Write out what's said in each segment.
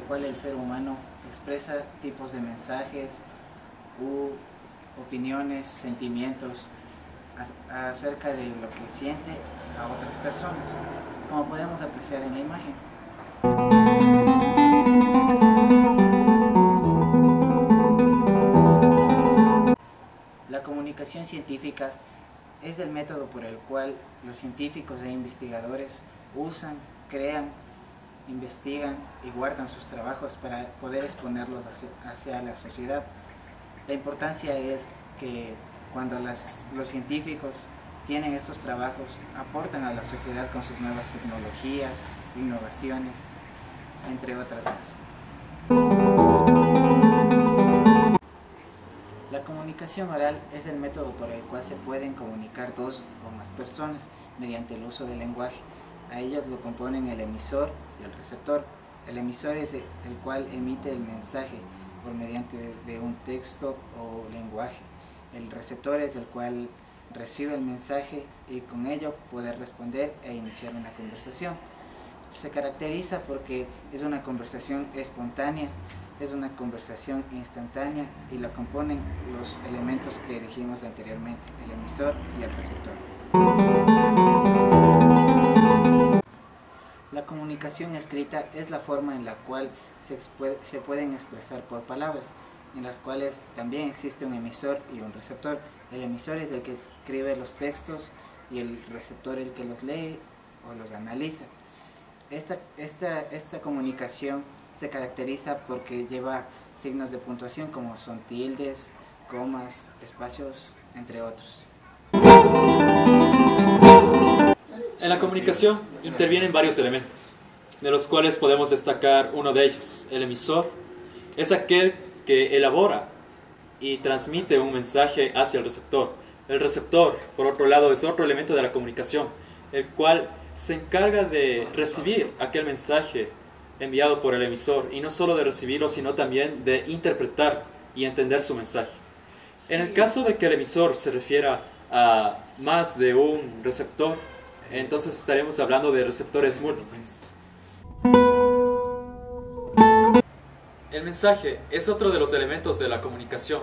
cual el ser humano expresa tipos de mensajes u opiniones, sentimientos acerca de lo que siente a otras personas, como podemos apreciar en la imagen. La comunicación científica es el método por el cual los científicos e investigadores usan, crean, investigan y guardan sus trabajos para poder exponerlos hacia la sociedad. La importancia es que cuando los científicos tienen estos trabajos, aportan a la sociedad con sus nuevas tecnologías, innovaciones, entre otras más. La comunicación oral es el método por el cual se pueden comunicar dos o más personas mediante el uso del lenguaje. A ellos lo componen el emisor y el receptor. El emisor es el cual emite el mensaje por mediante de un texto o lenguaje. El receptor es el cual recibe el mensaje y con ello puede responder e iniciar una conversación. Se caracteriza porque es una conversación espontánea, es una conversación instantánea y la componen los elementos que dijimos anteriormente, el emisor y el receptor. La comunicación escrita es la forma en la cual se pueden expresar por palabras, en las cuales también existe un emisor y un receptor. El emisor es el que escribe los textos y el receptor el que los lee o los analiza. Esta comunicación se caracteriza porque lleva signos de puntuación como son tildes, comas, espacios, entre otros. En la comunicación intervienen varios elementos, de los cuales podemos destacar uno de ellos. El emisor es aquel que elabora y transmite un mensaje hacia el receptor. El receptor, por otro lado, es otro elemento de la comunicación, el cual se encarga de recibir aquel mensaje enviado por el emisor, y no solo de recibirlo, sino también de interpretar y entender su mensaje. En el caso de que el emisor se refiera a más de un receptor, entonces estaremos hablando de receptores múltiples. El mensaje es otro de los elementos de la comunicación,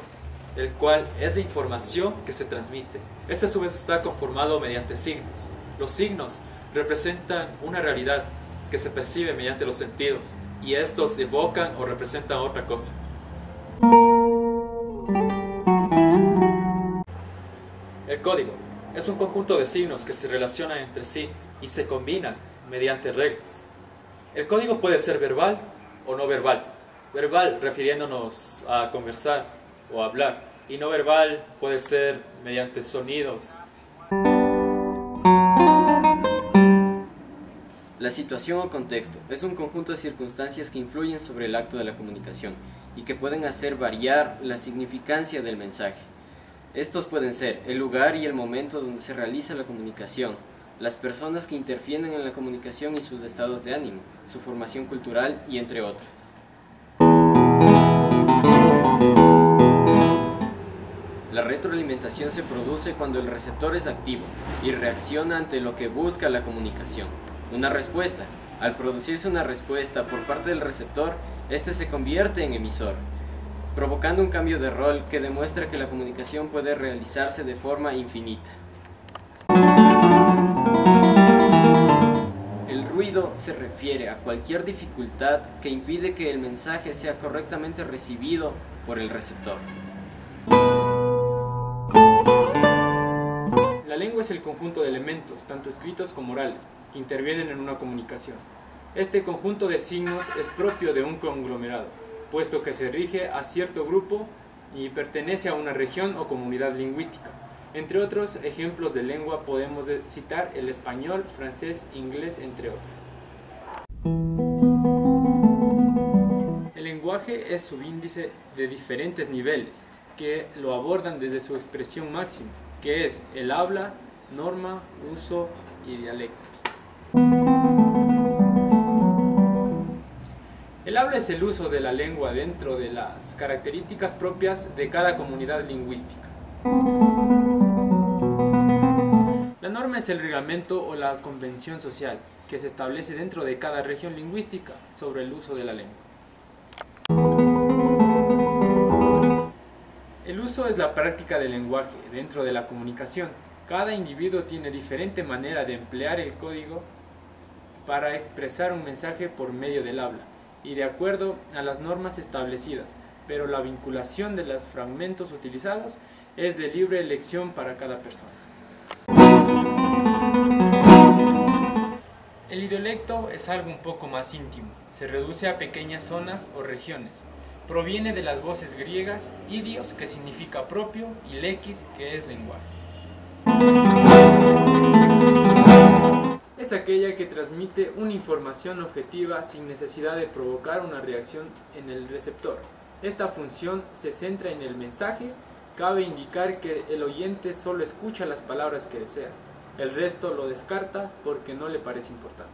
el cual es la información que se transmite. Este a su vez está conformado mediante signos. Los signos representan una realidad que se percibe mediante los sentidos, y estos evocan o representan otra cosa. El código es un conjunto de signos que se relacionan entre sí y se combinan mediante reglas. El código puede ser verbal o no verbal. Verbal refiriéndonos a conversar o hablar, y no verbal puede ser mediante sonidos. La situación o contexto es un conjunto de circunstancias que influyen sobre el acto de la comunicación y que pueden hacer variar la significancia del mensaje. Estos pueden ser el lugar y el momento donde se realiza la comunicación, las personas que interfieren en la comunicación y sus estados de ánimo, su formación cultural y entre otras. La retroalimentación se produce cuando el receptor es activo y reacciona ante lo que busca la comunicación. Una respuesta. Al producirse una respuesta por parte del receptor, este se convierte en emisor, provocando un cambio de rol que demuestra que la comunicación puede realizarse de forma infinita. El ruido se refiere a cualquier dificultad que impide que el mensaje sea correctamente recibido por el receptor. La lengua es el conjunto de elementos, tanto escritos como orales, que intervienen en una comunicación. Este conjunto de signos es propio de un conglomerado, puesto que se rige a cierto grupo y pertenece a una región o comunidad lingüística. Entre otros ejemplos de lengua podemos citar el español, francés, inglés, entre otros. El lenguaje es subíndice de diferentes niveles que lo abordan desde su expresión máxima, que es el habla, norma, uso y dialecto. El habla es el uso de la lengua dentro de las características propias de cada comunidad lingüística. La norma es el reglamento o la convención social que se establece dentro de cada región lingüística sobre el uso de la lengua. uso es la práctica del lenguaje dentro de la comunicación. Cada individuo tiene diferente manera de emplear el código para expresar un mensaje por medio del habla y de acuerdo a las normas establecidas, pero la vinculación de los fragmentos utilizados es de libre elección para cada persona. El idiolecto es algo un poco más íntimo, se reduce a pequeñas zonas o regiones. Proviene de las voces griegas, idios, que significa propio, y lequis, que es lenguaje. Es aquella que transmite una información objetiva sin necesidad de provocar una reacción en el receptor. Esta función se centra en el mensaje. Cabe indicar que el oyente solo escucha las palabras que desea. El resto lo descarta porque no le parece importante.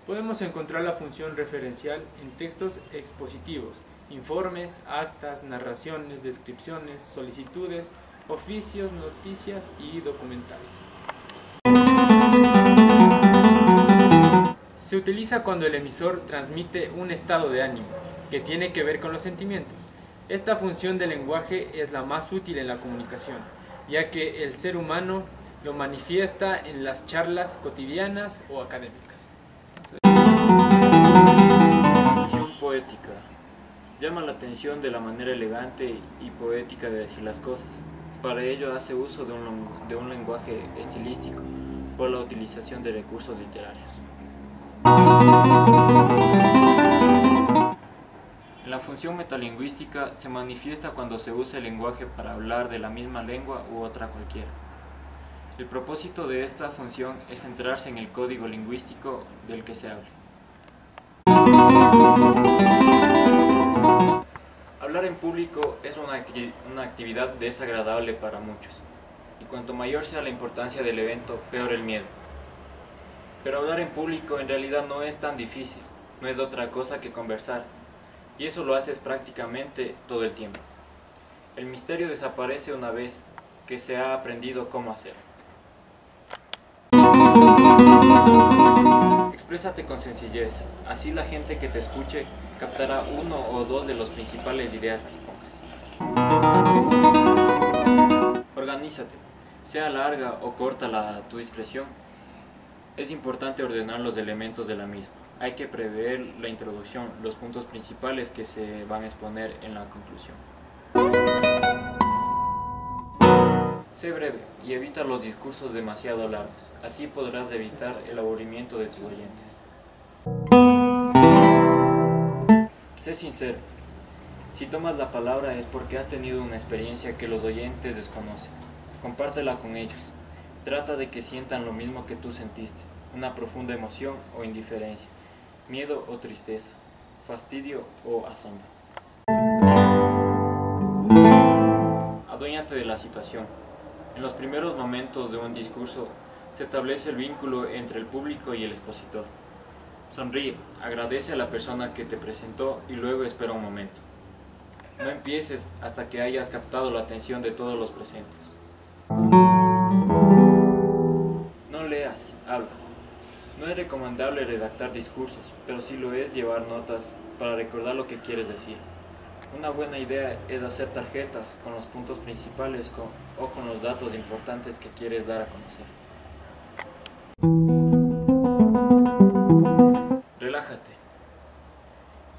Podemos encontrar la función referencial en textos expositivos, informes, actas, narraciones, descripciones, solicitudes, oficios, noticias y documentales. Se utiliza cuando el emisor transmite un estado de ánimo que tiene que ver con los sentimientos. Esta función del lenguaje es la más útil en la comunicación, ya que el ser humano lo manifiesta en las charlas cotidianas o académicas. Función poética. Llama la atención de la manera elegante y poética de decir las cosas. Para ello hace uso de un lenguaje estilístico por la utilización de recursos literarios. La función metalingüística se manifiesta cuando se usa el lenguaje para hablar de la misma lengua u otra cualquiera. El propósito de esta función es centrarse en el código lingüístico del que se hable. Hablar en público es una actividad desagradable para muchos, y cuanto mayor sea la importancia del evento, peor el miedo. Pero hablar en público en realidad no es tan difícil, no es otra cosa que conversar, y eso lo haces prácticamente todo el tiempo. El misterio desaparece una vez que se ha aprendido cómo hacerlo. Exprésate con sencillez, así la gente que te escuche captará uno o dos de las principales ideas que expongas. Organízate, sea larga o corta tu discreción. Es importante ordenar los elementos de la misma. Hay que prever la introducción, los puntos principales que se van a exponer en la conclusión. Sé breve y evita los discursos demasiado largos, así podrás evitar el aburrimiento de tus oyentes. Sé sincero, si tomas la palabra es porque has tenido una experiencia que los oyentes desconocen. Compártela con ellos, trata de que sientan lo mismo que tú sentiste, una profunda emoción o indiferencia, miedo o tristeza, fastidio o asombro. Adúéñate de la situación. En los primeros momentos de un discurso se establece el vínculo entre el público y el expositor. Sonríe, agradece a la persona que te presentó y luego espera un momento. No empieces hasta que hayas captado la atención de todos los presentes. No leas, habla. No es recomendable redactar discursos, pero sí lo es llevar notas para recordar lo que quieres decir. Una buena idea es hacer tarjetas con los puntos principales o con los datos importantes que quieres dar a conocer. Relájate.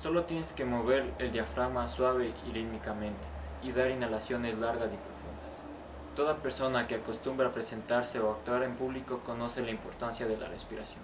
Solo tienes que mover el diafragma suave y rítmicamente y dar inhalaciones largas y profundas. Toda persona que acostumbra a presentarse o actuar en público conoce la importancia de la respiración.